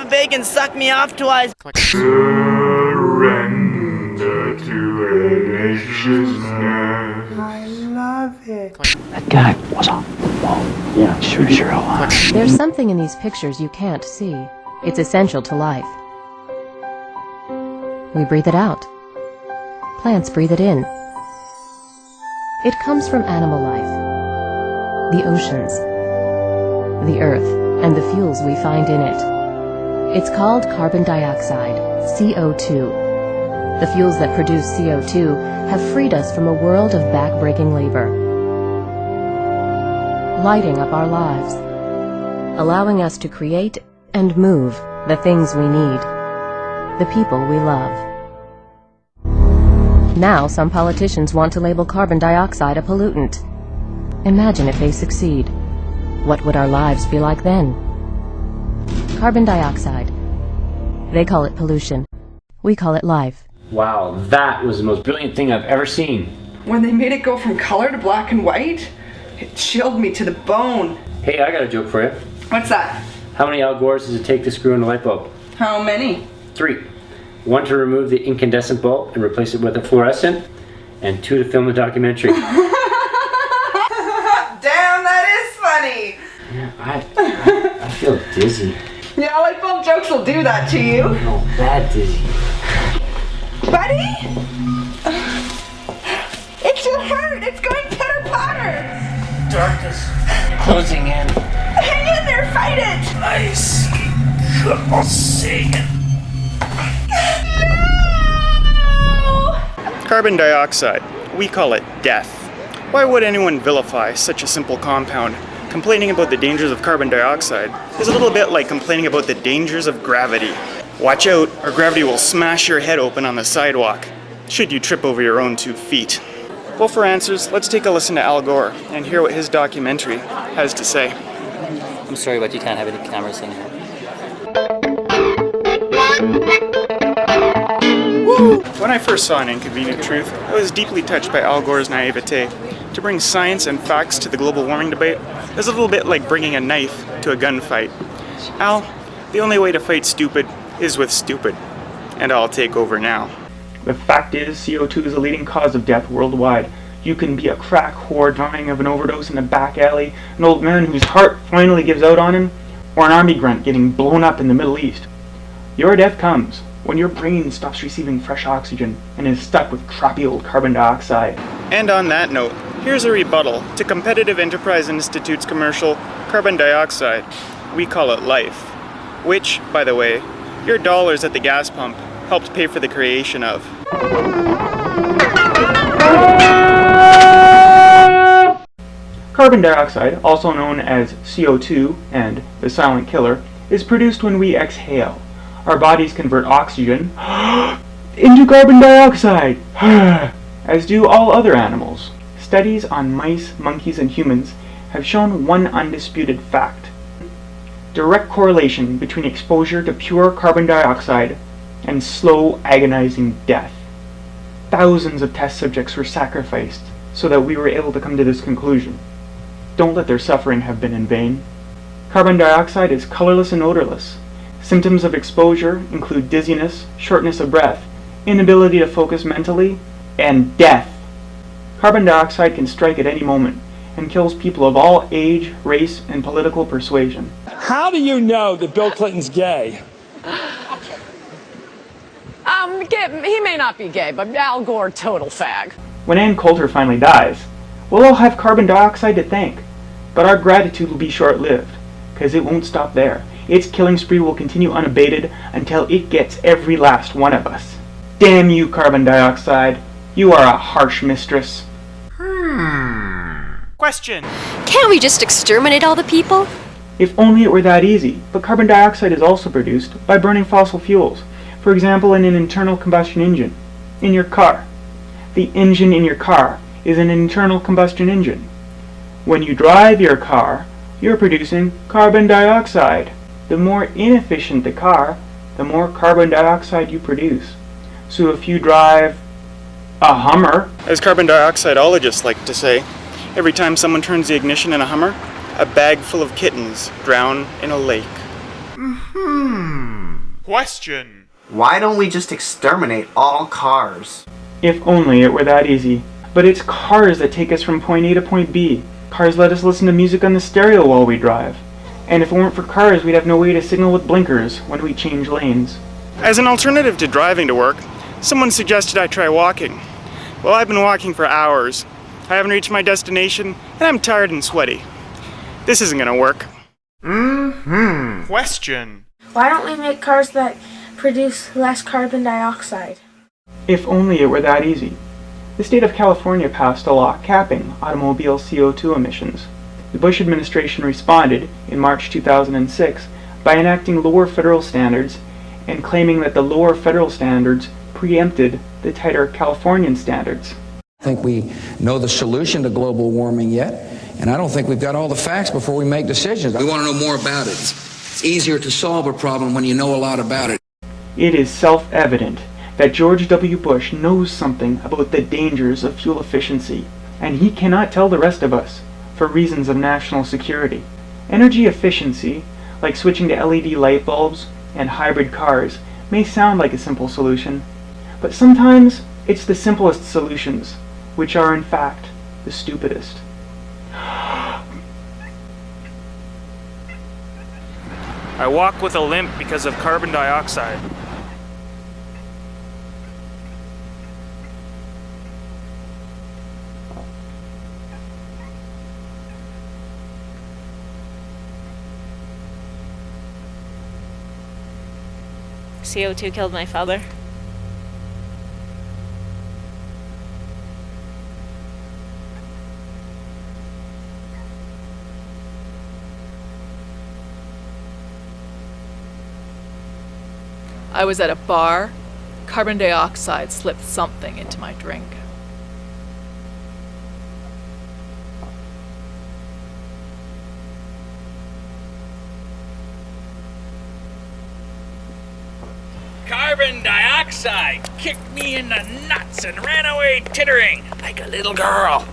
big and suck me off twice. Surrender to deliciousness. I love it. That guy was a whoa. Yeah, sure was. There's something in these pictures you can't see. It's essential to life. We breathe it out. Plants breathe it in. It comes from animal life, the oceans, the earth, and the fuels we find in it. It's called carbon dioxide, CO2. The fuels that produce CO2 have freed us from a world of back-breaking labor, lighting up our lives, allowing us to create and move the things we need, the people we love. Now some politicians want to label carbon dioxide a pollutant. Imagine if they succeed. What would our lives be like then? Carbon dioxide. They call it pollution. We call it life. Wow, that was the most brilliant thing I've ever seen. When they made it go from color to black and white, it chilled me to the bone. Hey, I got a joke for you. What's that? How many Al Gores does it take to screw in a light bulb? How many? 3. 1 to remove the incandescent bulb and replace it with a fluorescent, and 2 to film the documentary. Damn, that is funny. Yeah, I feel dizzy. Yeah, light bulb jokes will do that to you. No, bad dizzy. Buddy? It should hurt. It's going pitter-patter. Darkness closing in. Hang in there. Fight it. I see. I'll see it. Carbon dioxide. We call it death. Why would anyone vilify such a simple compound? Complaining about the dangers of carbon dioxide is a little bit like complaining about the dangers of gravity. Watch out, or gravity will smash your head open on the sidewalk, should you trip over your own 2 feet. Well, for answers, let's take a listen to Al Gore and hear what his documentary has to say. I'm sorry, but you can't have any cameras in here. When I first saw An Inconvenient Truth, I was deeply touched by Al Gore's naivete. To bring science and facts to the global warming debate is a little bit like bringing a knife to a gunfight. Al, the only way to fight stupid is with stupid. And I'll take over now. The fact is, CO2 is a leading cause of death worldwide. You can be a crack whore dying of an overdose in a back alley, an old man whose heart finally gives out on him, or an army grunt getting blown up in the Middle East. Your death comes when your brain stops receiving fresh oxygen and is stuck with crappy old carbon dioxide. And on that note, here's a rebuttal to Competitive Enterprise Institute's commercial, Carbon Dioxide. We call it life. Which, by the way, your dollars at the gas pump helped pay for the creation of. Carbon dioxide, also known as CO2 and the silent killer, is produced when we exhale. Our bodies convert oxygen into carbon dioxide, as do all other animals. Studies on mice, monkeys, and humans have shown one undisputed fact. Direct correlation between exposure to pure carbon dioxide and slow, agonizing death. Thousands of test subjects were sacrificed so that we were able to come to this conclusion. Don't let their suffering have been in vain. Carbon dioxide is colorless and odorless. Symptoms of exposure include dizziness, shortness of breath, inability to focus mentally, and death. Carbon dioxide can strike at any moment and kills people of all age, race, and political persuasion. How do you know that Bill Clinton's gay? He may not be gay, but Al Gore, total fag. When Ann Coulter finally dies, we'll all have carbon dioxide to thank, but our gratitude will be short-lived, because it won't stop there. Its killing spree will continue unabated until it gets every last one of us. Damn you, carbon dioxide. You are a harsh mistress. Question. Can't we just exterminate all the people? If only it were that easy, but carbon dioxide is also produced by burning fossil fuels. For example, in an internal combustion engine. In your car. The engine in your car is an internal combustion engine. When you drive your car, you're producing carbon dioxide. The more inefficient the car, the more carbon dioxide you produce. So if you drive a Hummer, as carbon dioxideologists like to say, every time someone turns the ignition in a Hummer, a bag full of kittens drown in a lake. Question. Why don't we just exterminate all cars? If only it were that easy. But it's cars that take us from point A to point B. Cars let us listen to music on the stereo while we drive. And if it weren't for cars, we'd have no way to signal with blinkers when we change lanes. As an alternative to driving to work, someone suggested I try walking. Well, I've been walking for hours. I haven't reached my destination, and I'm tired and sweaty. This isn't gonna work. Question. Why don't we make cars that produce less carbon dioxide? If only it were that easy. The state of California passed a law capping automobile CO2 emissions. The Bush administration responded in March 2006 by enacting lower federal standards and claiming that the lower federal standards preempted the tighter Californian standards. I think we know the solution to global warming yet, and I don't think we've got all the facts before we make decisions. We want to know more about it. It's easier to solve a problem when you know a lot about it. It is self-evident that George W. Bush knows something about the dangers of fuel efficiency, and he cannot tell the rest of us for reasons of national security. Energy efficiency, like switching to LED light bulbs and hybrid cars, may sound like a simple solution, but sometimes it's the simplest solutions which are in fact the stupidest. I walk with a limp because of carbon dioxide. CO2 killed my father. I was at a bar. Carbon dioxide slipped something into my drink. Carbon dioxide kicked me in the nuts and ran away tittering like a little girl.